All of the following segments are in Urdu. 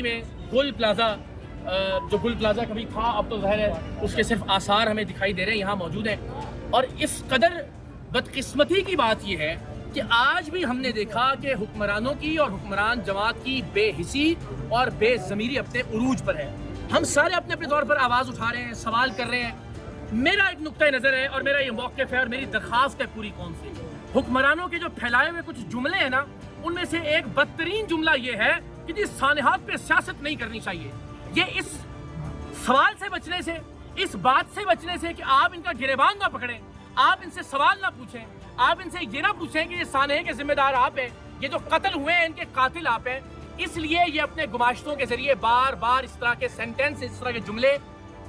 میں گل پلازا جو گل پلازا کبھی تھا اب تو ظاہر ہے اس کے صرف آثار ہمیں دکھائی دے رہے ہیں یہاں موجود ہیں. اور اس قدر بدقسمتی کی بات یہ ہے کہ آج بھی ہم نے دیکھا کہ حکمرانوں کی اور حکمران جماعت کی بے حسی اور بے ضمیری اپنے عروج پر ہے. ہم سارے اپنے اپنے طور پر آواز اٹھا رہے ہیں, سوال کر رہے ہیں. میرا ایک نقطہ نظر ہے اور میرا یہ موقف ہے اور میری درخواست ہے پوری قوم سے, حکمرانوں کے جو پھیلائے ہوئے کچھ جملے ہیں نا, ان میں سے ایک بدترین جملہ یہ ہے کہ جی سانحات پہ سیاست نہیں کرنی چاہیے. یہ اس سوال سے بچنے سے, اس بات سے بچنے سے کہ آپ ان کا گریبان نہ پکڑیں, آپ ان سے سوال نہ پوچھیں, آپ ان سے یہ نہ پوچھیں کہ یہ سانحے کے ذمہ دار آپ ہیں, یہ جو قتل ہوئے ہیں ان کے قاتل آپ ہیں. اس لیے یہ اپنے گماشتوں کے ذریعے بار بار اس طرح کے سینٹنس, اس طرح کے جملے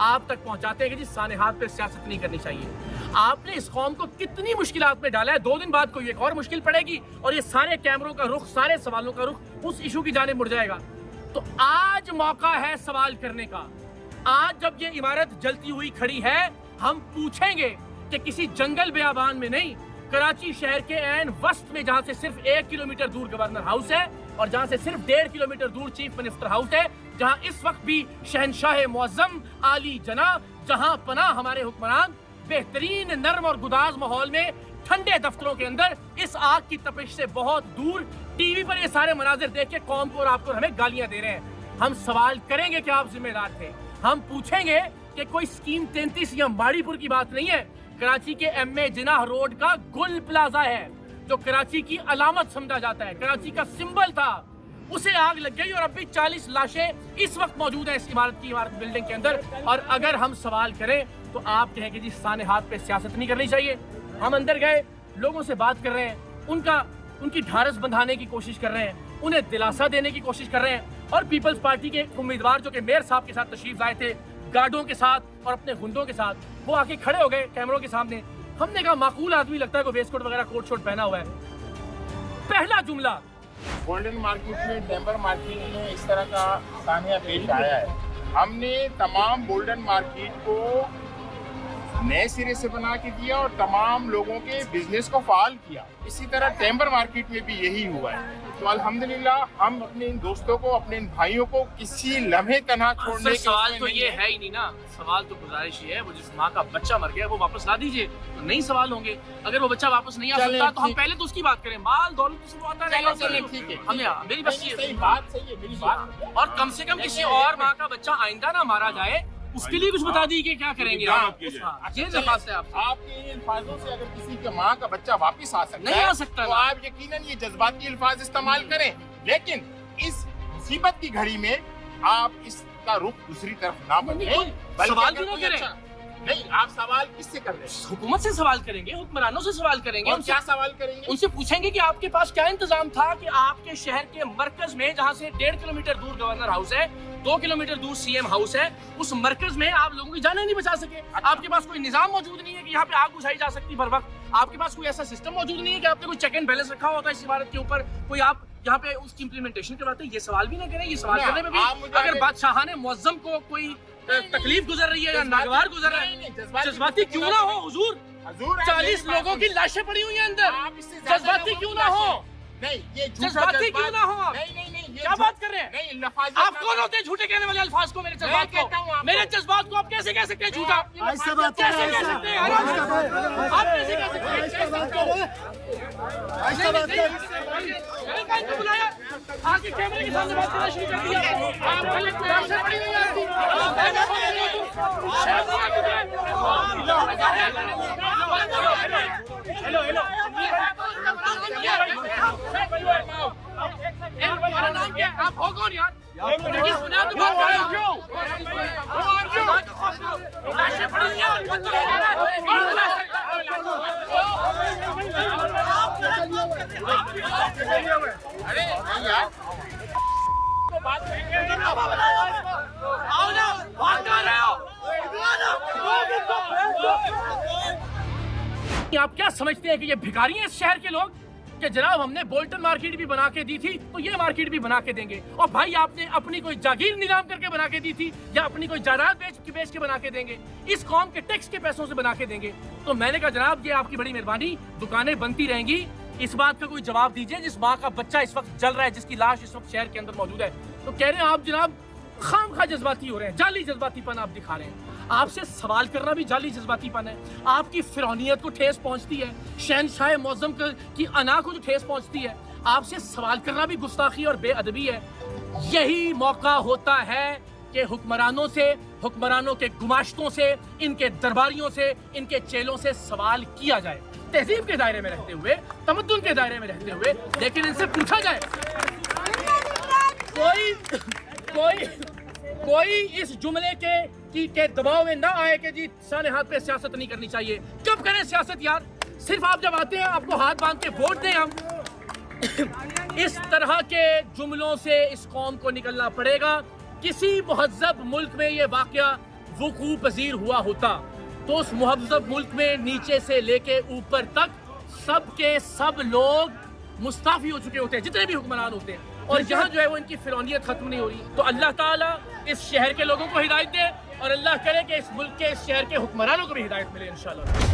آپ تک پہنچاتے ہیں کہ جی سانحات پہ سیاست نہیں کرنی چاہیے. آپ نے اس قوم کو کتنی مشکلات میں ڈالا ہے, 2 دن بعد کوئی ایک اور مشکل پڑے گی اور یہ سارے کیمروں کا رخ, سارے سوالوں کا رخ اس ایشو کی جانب مڑ جائے گا. تو آج موقع ہے سوال کرنے کا. آج جب یہ عمارت جلتی ہوئی کھڑی ہے, ہم پوچھیں گے کہ کسی جنگل بیابان میں نہیں, کراچی شہر کے عین وسط میں, جہاں سے صرف 1 کلومیٹر دور گورنر ہاؤس ہے اور جہاں سے صرف 1.5 کلومیٹر دور چیف منسٹر ہاؤس ہے, جہاں اس وقت بھی شہنشاہ معظم عالی جناح جہاں پناہ ہمارے حکمران بہترین نرم اور گداز ماحول میں ٹھنڈے دفتروں کے اندر اس آگ کی تپش سے بہت دور ٹی وی پر یہ سارے مناظر دیکھ کے قوم کو اور آپ کو ہمیں گالیاں دے رہے ہیں. ہم سوال کریں گے کہ آپ ذمہ دار تھے. ہم پوچھیں گے کہ کوئی سکیم 33 یا ماڑی پور کی بات نہیں ہے, کراچی کے ایم اے جناح روڈ کا گل پلازا ہے جو کراچی کی علامت سمجھا جاتا ہے, کراچی کا سمبل تھا. اسے آگ لگ گئی اور اب بھی 40 لاشیں اس وقت موجود ہیں اس عمارت بلڈنگ کے اندر. اور اگر ہم سوال کریں تو آپ کہیں کہ جی سانحات پہ سیاست نہیں کرنی چاہیے. ہم اندر گئے, لوگوں سے بات کر رہے ہیں, ان کی ڈھارس بندھانے کی کوشش کر رہے ہیں, انہیں دلاسا دینے کی کوشش کر رہے ہیں. اور پیپلز پارٹی کے امیدوار جو کہ میئر صاحب کے ساتھ تشریف لائے تھے, گارڈوں کے ساتھ اور اپنے گنڈوں کے ساتھ, وہ آ کے کھڑے ہو گئے کیمروں کے سامنے. ہم نے کہا معقول آدمی لگتا ہے کوئی ویسٹ کوٹ وغیرہ کوٹ شوٹ پہنا ہوا ہے. پہلا جملہ, گولڈن مارکیٹ میں, ٹیمبر مارکیٹ میں اس طرح کا سانحہ پیش آیا ہے. ہم نے تمام گولڈن مارکیٹ کو نئے سرے سے بنا کے دیا اور تمام لوگوں کے بزنس کو فعال کیا. اسی طرح ٹیمبر مارکیٹ میں بھی یہی ہوا ہے. تو الحمدللہ ہم اپنے ان دوستوں کو, اپنے ان بھائیوں کو کسی لمحے تنہا چھوڑنے کے سوال تو یہ ہے ہی نہیں نا. سوال تو گزارش ہی ہے, وہ جس ماں کا بچہ مر گیا وہ واپس لا دیجئے, تو نہیں سوال ہوں گے. اگر وہ بچہ واپس نہیں آ سکتا تو ہم پہلے تو اس کی بات کریں. مال دولت سے وہ آتا رہے گا, ٹھیک ہے, میری بس یہ بات صحیح ہے, میری بات. اور کم سے کم کسی اور ماں کا بچہ آئندہ نہ مارا جائے, اس کے لیے کچھ بتا دیجیے کہ کیا کریں گے آپ. یہ درخواست ہے آپ کے الفاظوں سے اگر کسی کے ماں کا بچہ واپس آ سکتا نہیں آ سکتا, تو آپ یقیناً یہ جذباتی الفاظ استعمال کریں, لیکن اس مصیبت کی گھڑی میں آپ اس کا رخ دوسری طرف نہ بدلیں. سوال بھی نہ کریں. نہیں, آپ سوال کس سے کر رہے ہیں؟ حکومت سے سوال کریں گے, حکمرانوں سے سوال کریں گے. اور کیا سوال کریں گے؟ ان سے پوچھیں گے کہ آپ کے پاس کیا انتظام تھا کہ آپ کے شہر کے مرکز میں, جہاں سے 1.5 کلومیٹر دور گورنر ہاؤس ہے, 2 کلومیٹر دور سی ایم ہاؤس ہے, اس مرکز میں آپ لوگوں کی جانیں نہیں بچا سکے. آپ کے پاس کوئی نظام موجود نہیں ہے کہ یہاں پہ آگ بجھائی جا سکتی بر وقت. آپ کے پاس کوئی ایسا سسٹم موجود نہیں ہے کہ آپ نے کوئی چیک اینڈ بیلنس رکھا ہوتا ہے اس عمارت کے اوپر. کوئی آپ یہاں پہ اس کی امپلیمنٹیشن کرواتے ہیں, یہ سوال بھی نہ کریں. یہ سوال کرنے میں بھی اگر بادشاہان معظم کو کوئی تکلیف گزر رہی ہے یا ناگوار گزر رہا ہے, جذباتی کیوں نہ ہو حضور. 40 لوگوں کی لاشیں پڑی ہوئی ہیں اندر, جذباتی کیوں نہ ہو, جذباتی کیوں نہ ہو. کیا بات کر رہے ہیں آپ؟ کون ہوتے ہیں جھوٹے کہنے والے الفاظ کو, میرے جذبات کو, میرے جذبات کو آپ کیسے کہہ سکتے ہیں جھوٹا؟ کیسے کہہ سکتے ہیں آپ؟ کیسے کہہ سکتے ہیں؟ بلایا آ کے کیمرے کے سامنے بات کرنا شروع کر دیا. آپ ہو کون یار؟ آپ کیا سمجھتے ہیں کہ یہ بھکاری ہیں اس شہر کے لوگ کہ جناب ہم نے بولٹن مارکیٹ بھی بنا کے دی تھی تو یہ مارکیٹ بھی بنا کے دیں گے, اور بھائی آپ نے اپنی کوئی جاگیر نظام کر کے بنا کے دی تھی یا اپنی کوئی جائیداد بیچ کے بنا کے دیں گے, اس قوم کے ٹیکس کے پیسوں سے بنا کے دیں گے. تو میں نے کہا جناب یہ آپ کی بڑی مہربانی, دکانیں بنتی رہیں گی, اس بات کا کوئی جواب دیجئے جس ماں کا بچہ اس وقت جل رہا ہے, جس کی لاش اس وقت شہر کے اندر موجود ہے. تو کہہ رہے ہیں آپ جناب خام خواہ جذباتی ہو رہے ہیں، جعلی جذباتی پن آپ دکھا رہے ہیں. آپ سے سوال کرنا بھی جعلی جذباتی پن ہے. آپ کی فرعونیت کو ٹھیس پہنچتی ہے، شہنشاہ معظم کی انا کو جو ٹھیس پہنچتی ہے. آپ سے سوال کرنا بھی گستاخی اور بے ادبی ہے. یہی موقع ہوتا ہے کہ حکمرانوں سے، حکمرانوں کے گماشتوں سے، ان کے درباریوں سے، ان کے چیلوں سے سوال کیا جائے، تہذیب کے دائرے میں رہتے ہوئے، تمدن کے دائرے میں رہتے ہوئے. لیکن ان سے پوچھا جائے، کوئی اس جملے کے دباؤ میں نہ آئے کہ جی سارے ہاتھ پہ سیاست نہیں کرنی چاہیے. کب کریں سیاست یار؟ صرف آپ جب آتے ہیں آپ کو ہاتھ باندھ کے ووٹ دیں ہم. اس طرح کے جملوں سے اس قوم کو نکلنا پڑے گا. کسی مہذب ملک میں یہ واقعہ وقوع پذیر ہوا ہوتا تو اس مہذب ملک میں نیچے سے لے کے اوپر تک سب کے سب لوگ مستعفی ہو چکے ہوتے ہیں، جتنے بھی حکمران ہوتے ہیں. اور یہاں جو ہے وہ ان کی فرعونیت ختم نہیں ہو رہی. تو اللہ تعالیٰ اس شہر کے لوگوں کو ہدایت دے اور اللہ کرے کہ اس ملک کے، اس شہر کے حکمرانوں کو بھی ہدایت ملے انشاءاللہ.